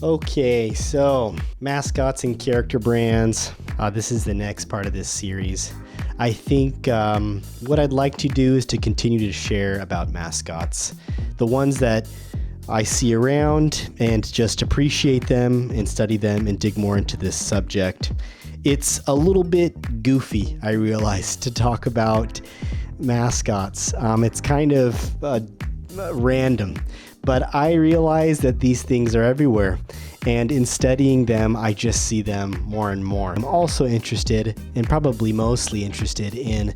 Okay, so mascots and character brands. This is the next part of this series. I think what I'd like to do is to continue to share about mascots, the ones that I see around, and just appreciate them and study them and dig more into this subject. It's a little bit goofy, I realize, to talk about mascots. It's kind of random, but I realize that these things are everywhere. And in studying them, I just see them more and more. I'm also interested, and probably mostly interested, in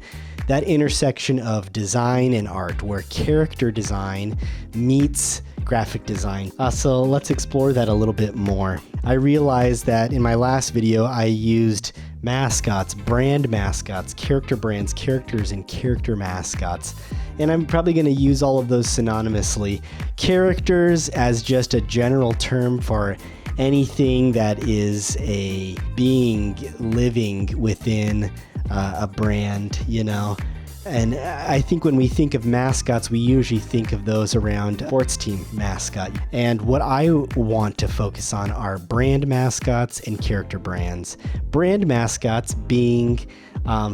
that intersection of design and art, where character design meets graphic design. So let's explore that a little bit more. I realized that in my last video, I used mascots, brand mascots, character brands, characters, and character mascots. And I'm probably going to use all of those synonymously. Characters as just a general term for anything that is a being living within a brand, you know. And I think when we think of mascots, we usually think of those around sports team mascot. And what I want to focus on are brand mascots and character brands. Brand mascots being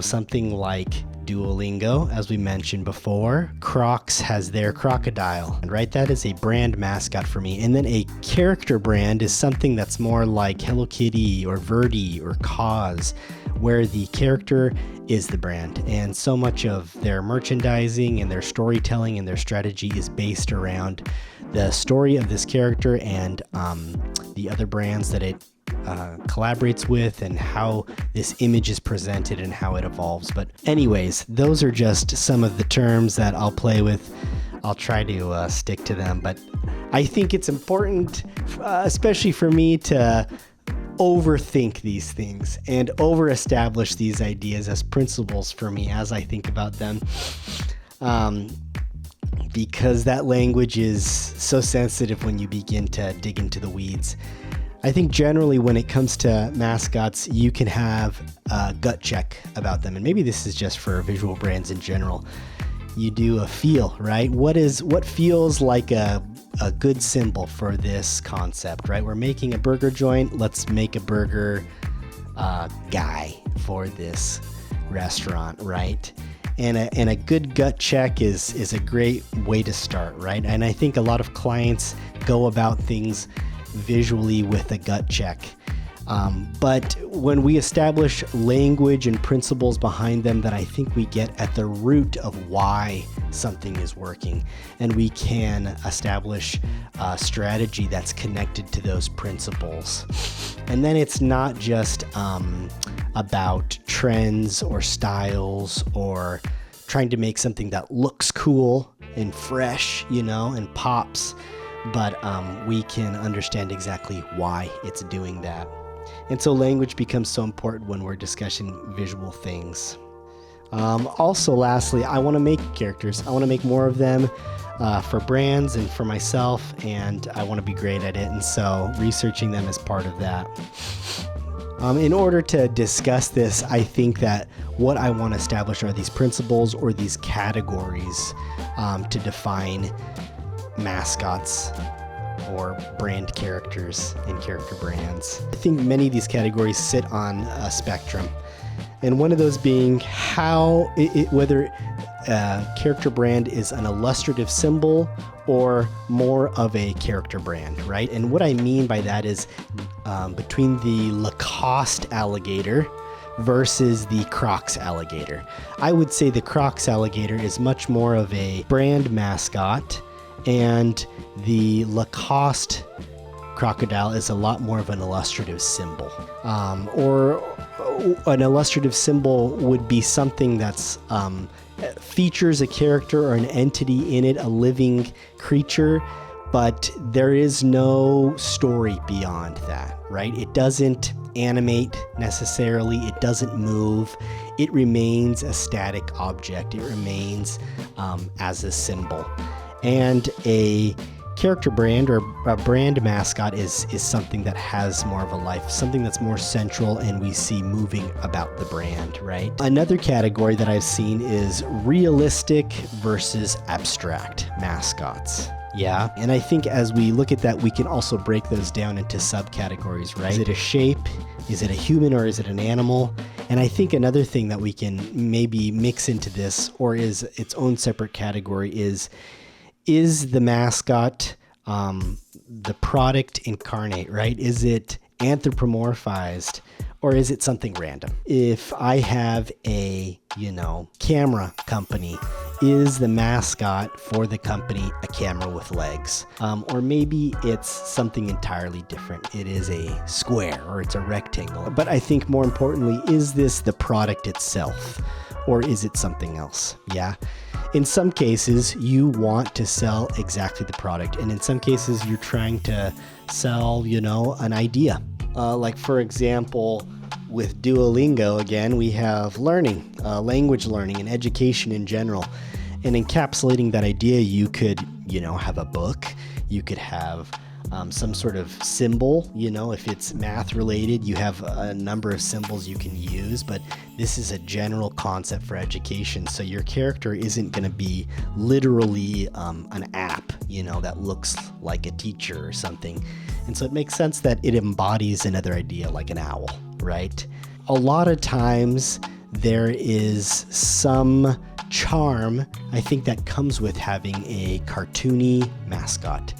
something like Duolingo, as we mentioned before. Crocs has their crocodile, right? That is a brand mascot for me. And then a character brand is something that's more like Hello Kitty or Verdi or Cause, where the character is the brand. And so much of their merchandising and their storytelling and their strategy is based around the story of this character and the other brands that it collaborates with, and how this image is presented and how it evolves. But anyways, those are just some of the terms that I'll play with. I'll try to stick to them, but I think it's important, especially for me, to overthink these things and over-establish these ideas as principles for me as I think about them, because that language is so sensitive when you begin to dig into the weeds. I think generally when it comes to mascots, you can have a gut check about them. And maybe this is just for visual brands in general. You do a feel, right? What feels like a good symbol for this concept, right? We're making a burger joint. Let's make a burger guy for this restaurant, right? And a good gut check is a great way to start, right? And I think a lot of clients go about things visually with a gut check. But when we establish language and principles behind them, then I think we get at the root of why something is working, and we can establish a strategy that's connected to those principles. And then it's not just about trends or styles or trying to make something that looks cool and fresh, you know, and pops, but we can understand exactly why it's doing that. And so language becomes so important when we're discussing visual things. Also, lastly, I want to make characters. I want to make more of them for brands and for myself, and I want to be great at it. And so researching them is part of that. In order to discuss this, I think that what I want to establish are these principles or these categories to define mascots or brand characters and character brands. I think many of these categories sit on a spectrum, and one of those being whether a character brand is an illustrative symbol or more of a character brand, right? And what I mean by that is between the Lacoste alligator versus the Crocs alligator. I would say the Crocs alligator is much more of a brand mascot, and the Lacoste crocodile is a lot more of an illustrative symbol. Or an illustrative symbol would be something that's features a character or an entity in it, a living creature, but there is no story beyond that, right? It doesn't animate necessarily. It doesn't move. It remains a static object. It remains as a symbol. And a character brand or a brand mascot is something that has more of a life, something that's more central and we see moving about the brand, right? Another category that I've seen is realistic versus abstract mascots. Yeah. And I think as we look at that, we can also break those down into subcategories, right? Is it a shape? Is it a human or is it an animal? And I think another thing that we can maybe mix into this, or is its own separate category, is the mascot the product incarnate, right? Is it anthropomorphized or is it something random? If I have a, camera company, is the mascot for the company a camera with legs? Or maybe it's something entirely different. It is a square or it's a rectangle. But I think more importantly, is this the product itself or is it something else? Yeah. In some cases, you want to sell exactly the product. And in some cases, you're trying to sell, an idea. Like, for example, with Duolingo, again, we have learning, language learning and education in general. And encapsulating that idea, you could, have a book. You could have some sort of symbol, if it's math related, you have a number of symbols you can use, but this is a general concept for education. So your character isn't going to be literally an app, that looks like a teacher or something. And so it makes sense that it embodies another idea like an owl, right? A lot of times there is some charm, I think, that comes with having a cartoony mascot.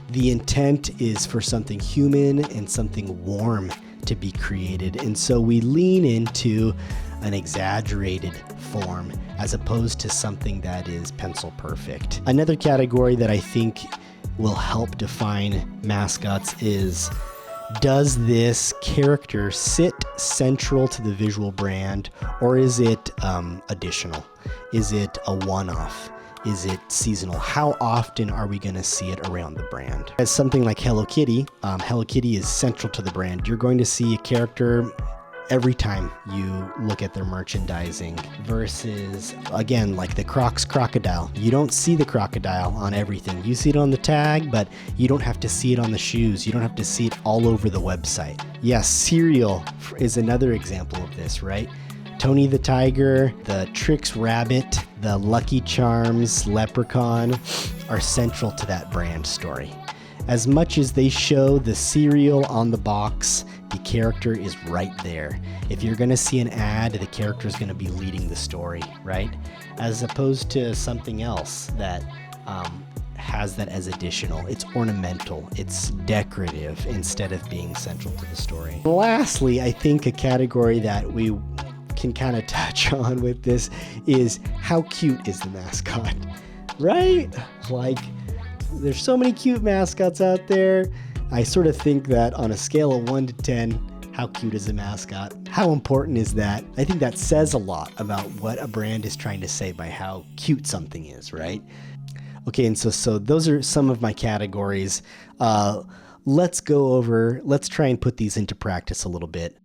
The intent is for something human and something warm to be created. And so we lean into an exaggerated form as opposed to something that is pencil perfect. Another category that I think will help define mascots is, does this character sit central to the visual brand or is it additional? Is it a one-off? Is it seasonal? How often are we going to see it around the brand? As something like Hello Kitty, Hello Kitty is central to the brand. You're going to see a character every time you look at their merchandising versus, again, like the Crocs crocodile. You don't see the crocodile on everything. You see it on the tag, but you don't have to see it on the shoes. You don't have to see it all over the website. Yes, cereal is another example of this, right? Tony the Tiger, the Trix Rabbit, the Lucky Charms Leprechaun are central to that brand story. As much as they show the cereal on the box, the character is right there. If you're going to see an ad, the character is going to be leading the story, right? As opposed to something else that has that as additional. It's ornamental, it's decorative instead of being central to the story. And lastly, I think a category that we can kind of touch on with this is, how cute is the mascot, right? Like, there's so many cute mascots out there. I sort of think that on a scale of 1 to 10, how cute is a mascot? How important is that? I think that says a lot about what a brand is trying to say by how cute something is, right? Okay, and so those are some of my categories. Let's try and put these into practice a little bit.